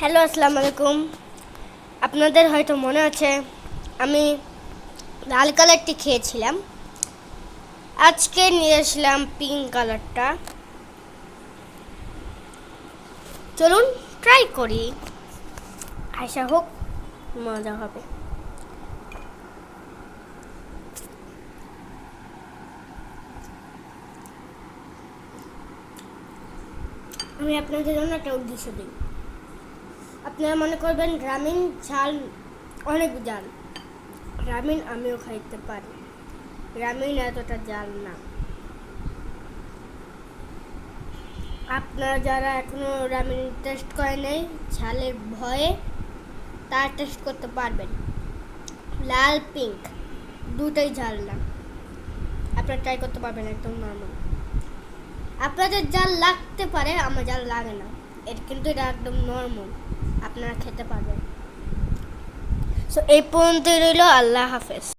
Hello, আসসালামু আলাইকুম। আপনাদের হয়তো মনে আছে আমি লাল কালারটি খেয়েছিলাম। আজকে নিয়ে আসলাম পিঙ্ক কালারটা। চলুন ট্রাই করি, আশা হোক মজা হবে। আমি আপনাদের জন্য একটা উদ্দেশ্য দিই। আপনারা মনে করবেন রামিন ঝাল, অনেক ঝাল। রামিন আমিও খাইতে পারি, রামিন এতটা ঝাল না। আপনারা যারা এখনো রামিন টেস্ট করে নেই ঝালের ভয়ে, তারা টেস্ট করতে পারবেন। লাল পিঙ্ক দুটাই ঝাল না, আপনারা ট্রাই করতে পারবেন, একদম নর্মাল। আপনাদের জাল লাগতে পারে, আমার জাল লাগে না, কিন্তু এটা একদম নর্মাল, আপনারা খেতে পারবেন। সো এই পর্যন্তই রইল। আল্লাহ হাফেজ।